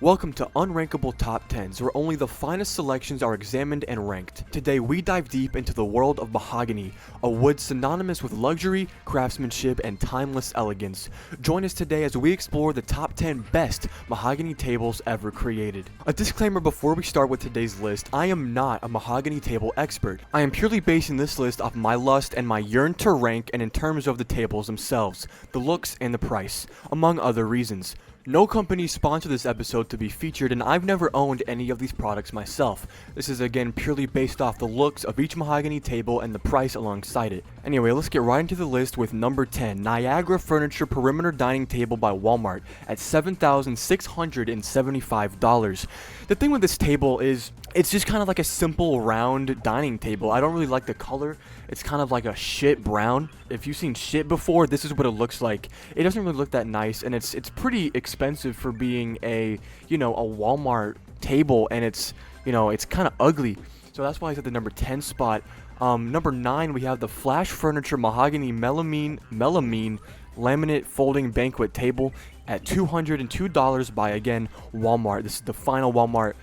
Welcome to Unrankable Top 10s, where only the finest selections are examined and ranked. Today we dive deep into the world of mahogany, a wood synonymous with luxury, craftsmanship, and timeless elegance. Join us today as we explore the top 10 best mahogany tables ever created. A disclaimer before we start with today's list: I am not a mahogany table expert. I am purely basing this list off my lust and my yearn to rank, and in terms of the tables themselves, the looks and the price, among other reasons. No company sponsored this episode to be featured, and I've never owned any of these products myself. This is again purely based off the looks of each mahogany table and the price alongside it. Anyway, let's get right into the list with number 10, Niagara Furniture Perimeter Dining Table by Walmart at $7,675. The thing with this table is it's just kind of like a simple round dining table. I don't really like the color. It's kind of like a shit brown. If you've seen shit before, this is what it looks like. It doesn't really look that nice, and it's pretty expensive for being a Walmart table, and it's kind of ugly. So that's why it's at the number 10 spot. Number 9, we have the Flash Furniture Mahogany Melamine Laminate Folding Banquet Table at $202 by, again, Walmart. This is the final Walmart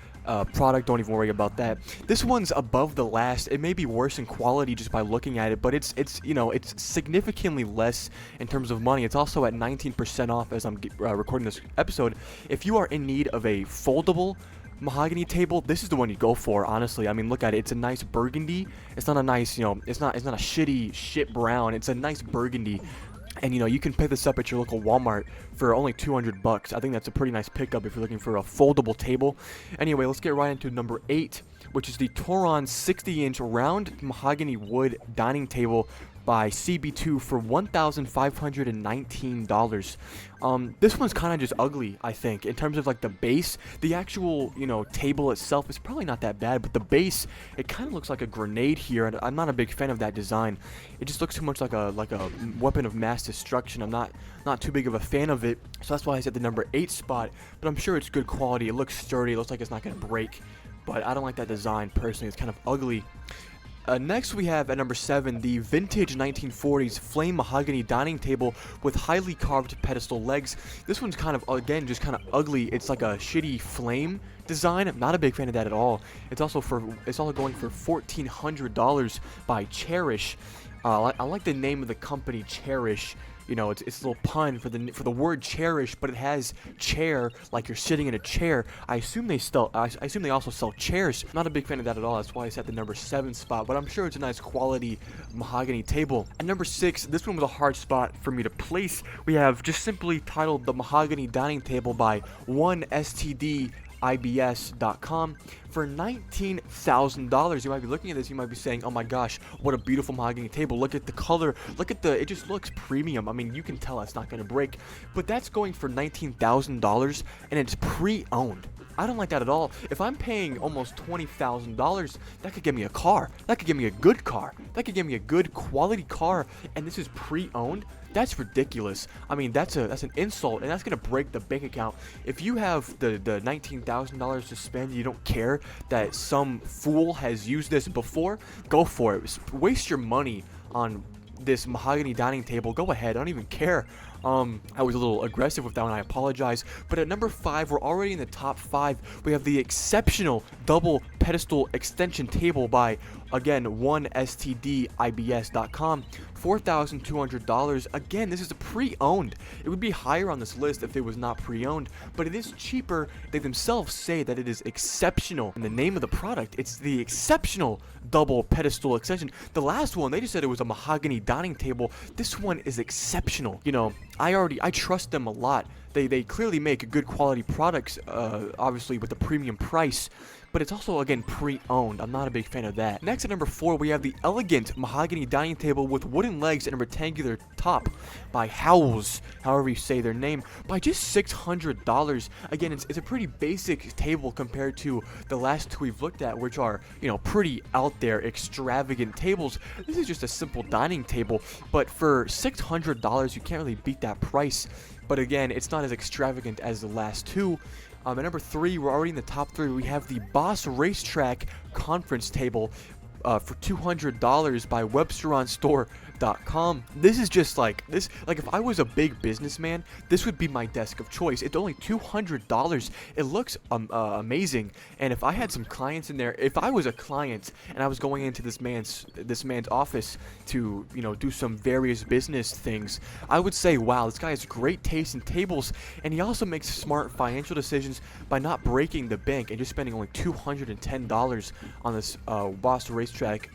product. Don't even worry about that. This one's above the last. It may be worse in quality just by looking at it, but it's significantly less in terms of money. It's also at 19% off as I'm recording this episode. If you are in need of a foldable mahogany table, this is the one you go for, honestly. I mean, look at it. It's a nice burgundy. It's not a nice, it's not a shitty shit brown. It's a nice burgundy. And you can pick this up at your local Walmart for only $200. I think that's a pretty nice pickup if you're looking for a foldable table. Anyway, let's get right into number 8, which is the Toron 60-inch round mahogany wood dining table by CB2 for $1,519. This one's kind of just ugly, I think, in terms of like the base. The actual, table itself is probably not that bad, but the base, it kind of looks like a grenade here, and I'm not a big fan of that design. It just looks too much like a weapon of mass destruction. I'm not too big of a fan of it, so that's why I said the number 8 spot, but I'm sure it's good quality. It looks sturdy. It looks like it's not going to break, but I don't like that design personally. It's kind of ugly. Next we have at number 7 the vintage 1940s flame mahogany dining table with highly carved pedestal legs. This one's kind of, again, just kind of ugly. It's like a shitty flame design. I'm not a big fan of that at all. It's also going for $1,400 by Cherish. I like the name of the company, Cherish. It's a little pun for the word cherish, but it has chair, like you're sitting in a chair. I assume they also sell chairs. Not a big fan of that at all. That's why it's at the number 7 spot, but I'm sure it's a nice quality mahogany table. At number 6, this one was a hard spot for me to place. We have just simply titled the Mahogany Dining Table by 1stdibs.com for $19,000. You might be looking at this, you might be saying, oh my gosh, what a beautiful mahogany table. Look at the color, it just looks premium. I mean, you can tell it's not going to break, but that's going for $19,000 and it's pre-owned. I don't like that at all. If I'm paying almost $20,000, that could get me a car. That could get me a good car. That could get me a good quality car, and this is pre-owned. That's ridiculous. I mean, that's an insult, and that's gonna break the bank account. If you have the $19,000 to spend, you don't care that some fool has used this before, go for it. Waste your money on this mahogany dining table. Go ahead. I don't even care. I was a little aggressive with that one. I apologize. But at number 5, we're already in the top 5. We have the exceptional double pedestal extension table by, again, 1stdibs.com, $4,200. Again, this is a pre-owned. It would be higher on this list if it was not pre-owned, but it is cheaper. They themselves say that it is exceptional. In the name of the product, it's the exceptional double pedestal extension. The last one, they just said it was a mahogany dining table. This one is exceptional. I trust them a lot. They clearly make good quality products, obviously with a premium price, but it's also, again, pre-owned. I'm not a big fan of that. Next at number 4, we have the elegant mahogany dining table with wooden legs and a rectangular top by Howells, however you say their name, by just $600. Again, it's a pretty basic table compared to the last 2 we've looked at, which are, pretty out there, extravagant tables. This is just a simple dining table, but for $600, you can't really beat that price. But again, it's not as extravagant as the last 2. At number 3, we're already in the top 3. We have the Boss Racetrack Conference Table for $200 by websteronstore.com. This is just like this. Like if I was a big businessman, this would be my desk of choice. It's only $200. It looks amazing. And if I had some clients in there, if I was a client and I was going into this man's office to do some various business things, I would say, wow, this guy has great taste in tables, and he also makes smart financial decisions by not breaking the bank and just spending only $210 on this Boston Racetrack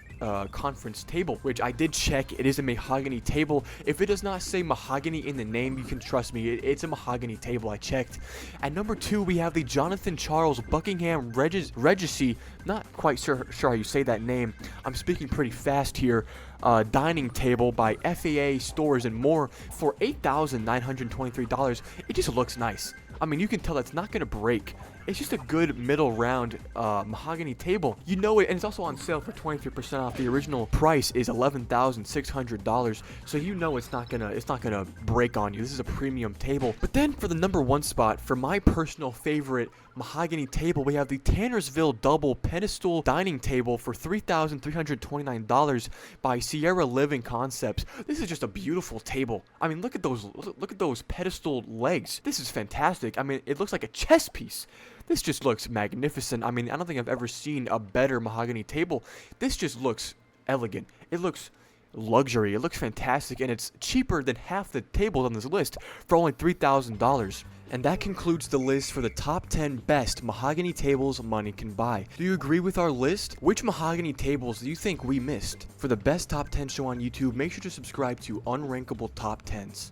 conference table, which I did check. It is a mahogany table. If it does not say mahogany in the name, you can trust me, it's a mahogany table. I checked. At number 2, we have the Jonathan Charles Buckingham Regency, not quite sure how you say that name, I'm speaking pretty fast here, dining table by FAA Stores and More for $8,923. It just looks nice. I mean, you can tell that's not going to break. It's just a good middle round mahogany table. You know it, and it's also on sale for 23% off. The original price is $11,600, so you know it's not gonna break on you. This is a premium table. But then for the number 1 spot, for my personal favorite mahogany table, we have the Tannersville Double Pedestal Dining Table for $3,329 by Sierra Living Concepts. This is just a beautiful table. I mean, look at those pedestal legs. This is fantastic. I mean, it looks like a chess piece. This just looks magnificent. I mean, I don't think I've ever seen a better mahogany table. This just looks elegant. It looks luxury. It looks fantastic, and it's cheaper than half the tables on this list for only $3,000. And that concludes the list for the top 10 best mahogany tables money can buy. Do you agree with our list? Which mahogany tables do you think we missed? For the best top 10 show on YouTube, make sure to subscribe to Unrankable Top 10s.